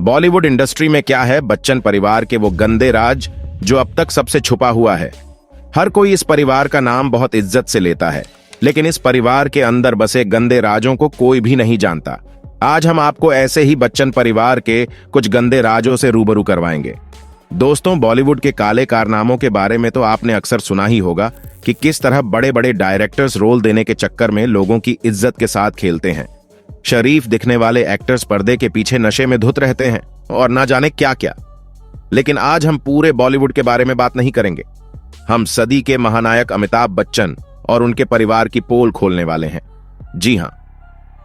Bollywood industry में क्या है बच्चन परिवार के वो गंदे राज जो अब तक सबसे छुपा हुआ है। हर कोई इस परिवार का नाम बहुत इज्जत से लेता है, लेकिन इस परिवार के अंदर बसे गंदे राजों को कोई भी नहीं जानता। आज हम आपको ऐसे ही बच्चन परिवार के कुछ गंदे राजों से रूबरू करवाएंगे। दोस्तों, बॉलीवुड के काले कारनामों के बारे में तो आपने अक्सर सुना ही होगा कि किस तरह बड़े बड़े डायरेक्टर्स रोल देने के चक्कर में लोगों की इज्जत के साथ खेलते हैं। शरीफ दिखने वाले एक्टर्स पर्दे के पीछे नशे में धुत रहते हैं और ना जाने क्या क्या। लेकिन आज हम पूरे बॉलीवुड के बारे में बात नहीं करेंगे। हम सदी के महानायक अमिताभ बच्चन और उनके परिवार की पोल खोलने वाले हैं। जी हां,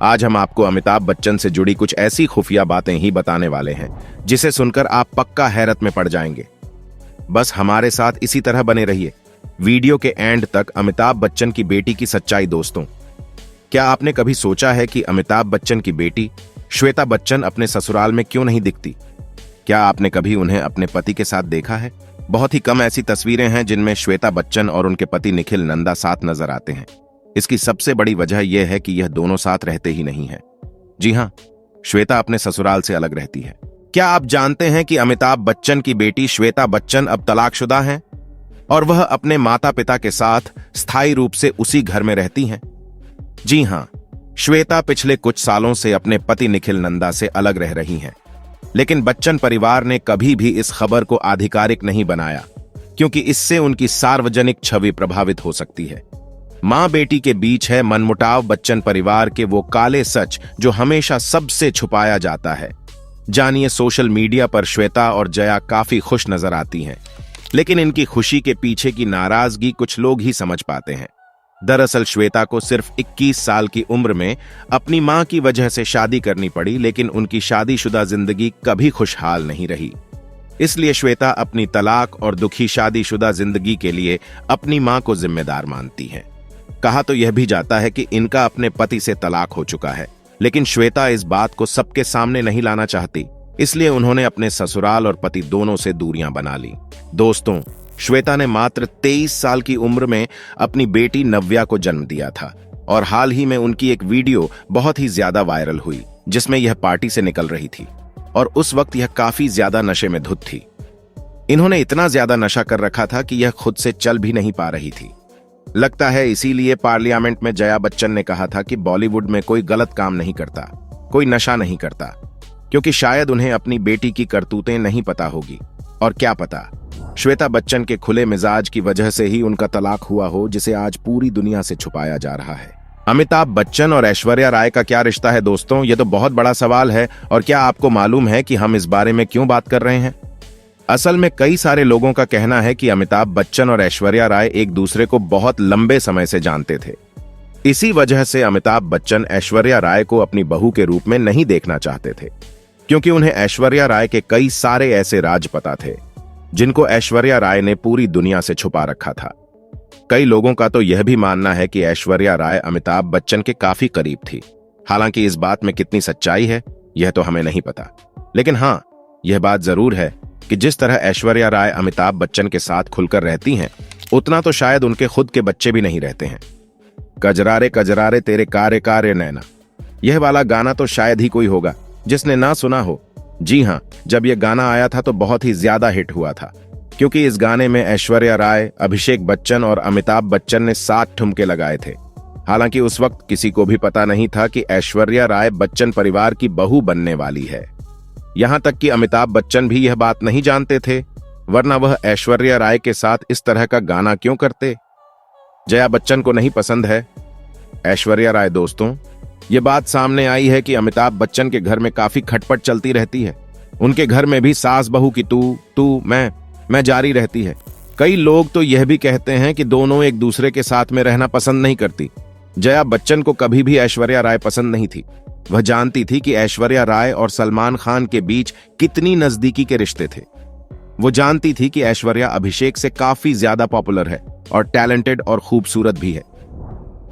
आज हम आपको अमिताभ बच्चन से जुड़ी कुछ ऐसी खुफिया बातें ही बताने वाले हैं जिसे सुनकर आप पक्का हैरत में पड़ जाएंगे। बस हमारे साथ इसी तरह बने रहिए, वीडियो के एंड तक अमिताभ बच्चन की बेटी की सच्चाई। दोस्तों, क्या आपने कभी सोचा है कि अमिताभ बच्चन की बेटी श्वेता बच्चन अपने ससुराल में क्यों नहीं दिखती? क्या आपने कभी उन्हें अपने पति के साथ देखा है? बहुत ही कम ऐसी तस्वीरें हैं जिनमें श्वेता बच्चन और उनके पति निखिल नंदा साथ नजर आते हैं। इसकी सबसे बड़ी वजह यह है कि यह दोनों साथ रहते ही नहीं हैं। जी हां, श्वेता अपने ससुराल से अलग रहती है। क्या आप जानते हैं कि अमिताभ बच्चन की बेटी श्वेता बच्चन अब तलाकशुदा हैं और वह अपने माता पिता के साथ स्थायी रूप से उसी घर में रहती हैं? जी हां, श्वेता पिछले कुछ सालों से अपने पति निखिल नंदा से अलग रह रही हैं। लेकिन बच्चन परिवार ने कभी भी इस खबर को आधिकारिक नहीं बनाया, क्योंकि इससे उनकी सार्वजनिक छवि प्रभावित हो सकती है। मां बेटी के बीच है मनमुटाव बच्चन परिवार के वो काले सच जो हमेशा सबसे छुपाया जाता है। जानिए, सोशल मीडिया पर श्वेता और जया काफी खुश नजर आती हैं, लेकिन इनकी खुशी के पीछे की नाराजगी कुछ लोग ही समझ पाते हैं। दरअसल श्वेता को सिर्फ 21 साल की उम्र में अपनी मां की वजह से शादी करनी पड़ी, लेकिन उनकी शादीशुदा जिंदगी कभी खुशहाल नहीं रही। इसलिए श्वेता अपनी तलाक और दुखी शादीशुदा जिंदगी के लिए अपनी मां को जिम्मेदार मानती है। कहा तो यह भी जाता है कि इनका अपने पति से तलाक हो चुका है, लेकिन श्वेता इस बात को सबके सामने नहीं लाना चाहती, इसलिए उन्होंने अपने ससुराल और पति दोनों से दूरियां बना ली। दोस्तों, श्वेता ने मात्र 23 साल की उम्र में अपनी बेटी नव्या को जन्म दिया था और हाल ही में उनकी एक वीडियो बहुत ही ज्यादा वायरल हुई, जिसमें यह पार्टी से निकल रही थी और उस वक्त यह काफी ज्यादा नशे में धुत थी। इन्होंने इतना ज्यादा नशा कर रखा था कि यह खुद से चल भी नहीं पा रही थी। लगता है इसीलिए पार्लियामेंट में जया बच्चन ने कहा था कि बॉलीवुड में कोई गलत काम नहीं करता, कोई नशा नहीं करता, क्योंकि शायद उन्हें अपनी बेटी की करतूतें नहीं पता होगी। और क्या पता, श्वेता बच्चन के खुले मिजाज की वजह से ही उनका तलाक हुआ हो, जिसे आज पूरी दुनिया से छुपाया जा रहा है। अमिताभ बच्चन और ऐश्वर्या राय का क्या रिश्ता है? दोस्तों, यह तो बहुत बड़ा सवाल है। और क्या आपको मालूम है कि हम इस बारे में क्यों बात कर रहे हैं? असल में कई सारे लोगों का कहना है कि अमिताभ बच्चन और ऐश्वर्या राय एक दूसरे को बहुत लंबे समय से जानते थे। इसी वजह से अमिताभ बच्चन ऐश्वर्या राय को अपनी बहू के रूप में नहीं देखना चाहते थे, क्योंकि उन्हें ऐश्वर्या राय के कई सारे ऐसे राज पता थे जिनको ऐश्वर्या राय ने पूरी दुनिया से छुपा रखा था। कई लोगों का तो यह भी मानना है कि ऐश्वर्या राय अमिताभ बच्चन के काफी करीब थी। हालांकि इस बात में कितनी सच्चाई है यह तो हमें नहीं पता, लेकिन हां, यह बात जरूर है कि जिस तरह ऐश्वर्या राय अमिताभ बच्चन के साथ खुलकर रहती हैं, उतना तो शायद उनके खुद के बच्चे भी नहीं रहते हैं। कजरारे कजरारे तेरे कार्य कार्य नैना, यह वाला गाना तो शायद ही कोई होगा जिसने ना सुना हो। जी हां, जब यह गाना आया था तो बहुत ही ज्यादा हिट हुआ था, क्योंकि इस गाने में ऐश्वर्या राय, अभिषेक बच्चन और अमिताभ बच्चन ने 7 ठुमके लगाए थे। हालांकि उस वक्त किसी को भी पता नहीं था कि ऐश्वर्या राय बच्चन परिवार की बहू बनने वाली है। यहां तक कि अमिताभ बच्चन भी यह बात नहीं जानते थे, वरना वह ऐश्वर्या राय के साथ इस तरह का गाना क्यों करते? जया बच्चन को नहीं पसंद है ऐश्वर्या राय। दोस्तों, यह बात सामने आई है कि अमिताभ बच्चन के घर में काफी खटपट चलती रहती है। उनके घर में भी सास बहू की तू मैं जारी रहती है। कई लोग तो यह भी कहते हैं कि दोनों एक दूसरे के साथ में रहना पसंद नहीं करती। जया बच्चन को कभी भी ऐश्वर्या राय पसंद नहीं थी। वह जानती थी कि ऐश्वर्या राय और सलमान खान के बीच कितनी नजदीकी के रिश्ते थे। वो जानती थी कि ऐश्वर्या अभिषेक से काफी ज्यादा पॉपुलर है और टैलेंटेड और खूबसूरत भी है।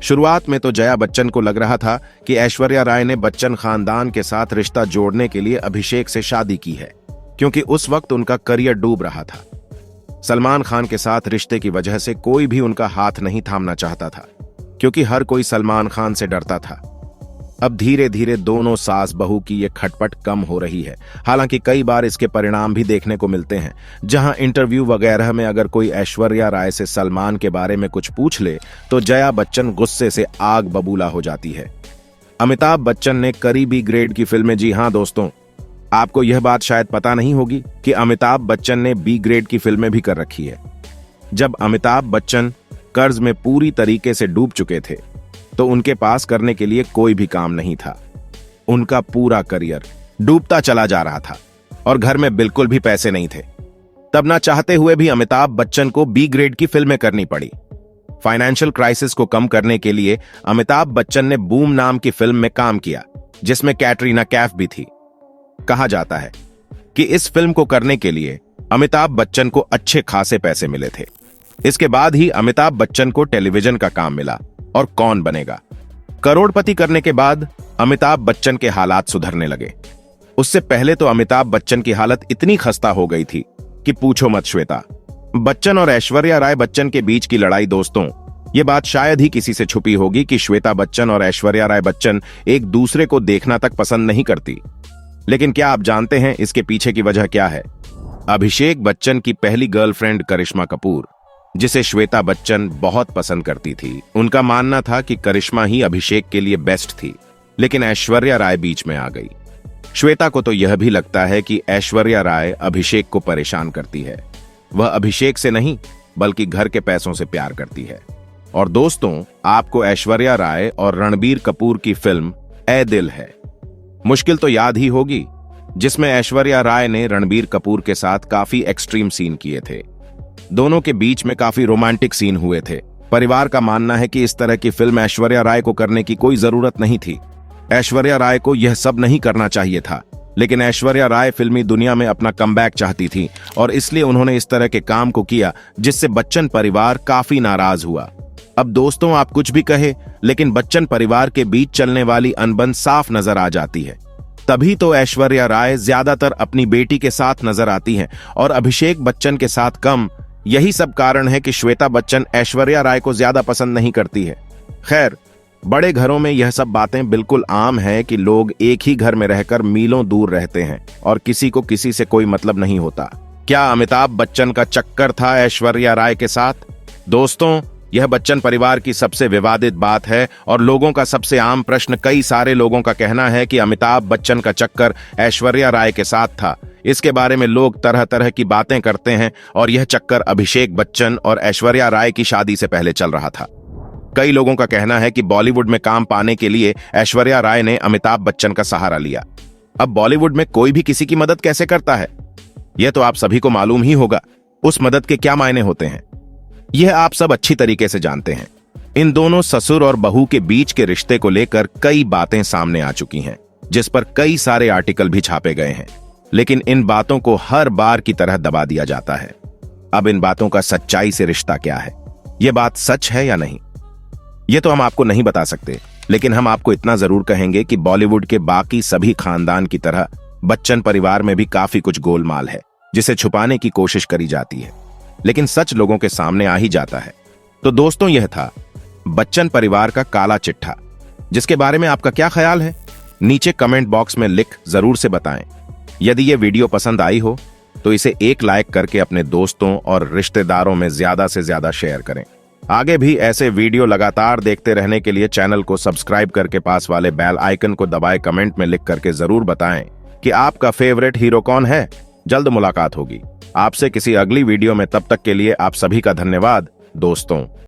शुरुआत में तो जया बच्चन को लग रहा था कि ऐश्वर्या राय ने बच्चन खानदान के साथ रिश्ता जोड़ने के लिए अभिषेक से शादी की है, क्योंकि उस वक्त उनका करियर डूब रहा था। सलमान खान के साथ रिश्ते की वजह से कोई भी उनका हाथ नहीं थामना चाहता था, क्योंकि हर कोई सलमान खान से डरता था। अब धीरे धीरे दोनों सास बहू की ये खटपट कम हो रही है। हालांकि कई बार इसके परिणाम भी देखने को मिलते हैं। जहां इंटरव्यू वगैरह में अगर कोई ऐश्वर्या राय से सलमान के बारे में कुछ पूछ ले तो जया बच्चन गुस्से से आग बबूला हो जाती है। अमिताभ बच्चन ने करीबी ग्रेड की फिल्में, जी हां दोस्तों, आपको यह बात शायद पता नहीं होगी कि अमिताभ बच्चन ने बी ग्रेड की फिल्में भी कर रखी है। जब अमिताभ बच्चन कर्ज में पूरी तरीके से डूब चुके थे तो उनके पास करने के लिए कोई भी काम नहीं था। उनका पूरा करियर डूबता चला जा रहा था और घर में बिल्कुल भी पैसे नहीं थे। तब ना चाहते हुए भी अमिताभ बच्चन को बी ग्रेड की फिल्में करनी पड़ी। फाइनेंशियल क्राइसिस को कम करने के लिए अमिताभ बच्चन ने बूम नाम की फिल्म में काम किया, जिसमें कैटरीना कैफ भी थी। कहा जाता है कि इस फिल्म को करने के लिए अमिताभ बच्चन को अच्छे खासे पैसे मिले थे। इसके बाद ही अमिताभ बच्चन को टेलीविजन का काम मिला और कौन बनेगा करोड़पति करने के बाद अमिताभ बच्चन के हालात सुधरने लगे। उससे पहले तो अमिताभ बच्चन की हालत इतनी खस्ता हो गई थी कि पूछो मत। श्वेता बच्चन और ऐश्वर्या राय बच्चन के बीच की लड़ाई, दोस्तों, ये बात शायद ही किसी से छुपी होगी कि श्वेता बच्चन और ऐश्वर्या राय बच्चन एक दूसरे को देखना तक पसंद नहीं करती। लेकिन क्या आप जानते हैं इसके पीछे की वजह क्या है? अभिषेक बच्चन की पहली गर्लफ्रेंड करिश्मा कपूर, जिसे श्वेता बच्चन बहुत पसंद करती थी, उनका मानना था कि करिश्मा ही अभिषेक के लिए बेस्ट थी। लेकिन ऐश्वर्या राय बीच में आ गई। श्वेता को तो यह भी लगता है कि ऐश्वर्या राय अभिषेक को परेशान करती है। वह अभिषेक से नहीं बल्कि घर के पैसों से प्यार करती है। और दोस्तों, आपको ऐश्वर्या राय और रणबीर कपूर की फिल्म ए दिल है मुश्किल तो याद ही होगी, जिसमें ऐश्वर्या राय ने रणबीर कपूर के साथ काफी एक्सट्रीम सीन किए थे। दोनों के बीच में काफी रोमांटिक सीन हुए थे। परिवार का मानना है कि इस तरह की फिल्म ऐश्वर्या राय को करने की कोई जरूरत नहीं थी। ऐश्वर्या राय को यह सब नहीं करना चाहिए था। लेकिन ऐश्वर्या राय फिल्मी दुनिया में अपना कमबैक चाहती थी और इसलिए उन्होंने इस तरह के काम को किया, जिससे बच्चन परिवार काफी नाराज हुआ। अब दोस्तों, आप कुछ भी कहे, लेकिन बच्चन परिवार के बीच चलने वाली अनबन साफ नजर आ जाती है। तभी तो ऐश्वर्या राय ज्यादातर अपनी बेटी के साथ नजर आती हैं और अभिषेक बच्चन के साथ कम। यही सब कारण है कि श्वेता बच्चन ऐश्वर्या राय को ज्यादा पसंद नहीं करती है। खैर, बड़े घरों में यह सब बातें बिल्कुल आम है कि लोग एक ही घर में रहकर मीलों दूर रहते हैं और किसी को किसी से कोई मतलब नहीं होता। क्या अमिताभ बच्चन का चक्कर था ऐश्वर्या राय के साथ? दोस्तों, यह बच्चन परिवार की सबसे विवादित बात है और लोगों का सबसे आम प्रश्न। कई सारे लोगों का कहना है कि अमिताभ बच्चन का चक्कर ऐश्वर्या राय के साथ था। इसके बारे में लोग तरह तरह की बातें करते हैं और यह चक्कर अभिषेक बच्चन और ऐश्वर्या राय की शादी से पहले चल रहा था। कई लोगों का कहना है कि बॉलीवुड में काम पाने के लिए ऐश्वर्या राय ने अमिताभ बच्चन का सहारा लिया। अब बॉलीवुड में कोई भी किसी की मदद कैसे करता है, यह तो आप सभी को मालूम ही होगा। उस मदद के क्या मायने होते हैं, यह आप सब अच्छी तरीके से जानते हैं। इन दोनों ससुर और बहू के बीच के रिश्ते को लेकर कई बातें सामने आ चुकी हैं, जिस पर कई सारे आर्टिकल भी छापे गए हैं। लेकिन इन बातों को हर बार की तरह दबा दिया जाता है। अब इन बातों का सच्चाई से रिश्ता क्या है? यह बात सच है या नहीं, यह तो हम आपको नहीं बता सकते। लेकिन हम आपको इतना जरूर कहेंगे कि बॉलीवुड के बाकी सभी खानदान की तरह बच्चन परिवार में भी काफी कुछ गोलमाल है, जिसे छुपाने की कोशिश करी जाती है, लेकिन सच लोगों के सामने आ ही जाता है। तो दोस्तों, यह था बच्चन परिवार का काला चिट्ठा, जिसके बारे में आपका क्या ख्याल है नीचे कमेंट बॉक्स में लिख जरूर से बताएं। यदि यह वीडियो पसंद आई हो तो इसे एक लाइक करके अपने दोस्तों और रिश्तेदारों में ज्यादा से ज्यादा शेयर करें। आगे भी ऐसे वीडियो लगातार देखते रहने के लिए चैनल को सब्सक्राइब करके पास वाले बेल आइकन को दबाए कमेंट में लिख करके जरूर बताएं कि आपका फेवरेट हीरो कौन है। जल्द मुलाकात होगी आपसे किसी अगली वीडियो में। तब तक के लिए आप सभी का धन्यवाद दोस्तों।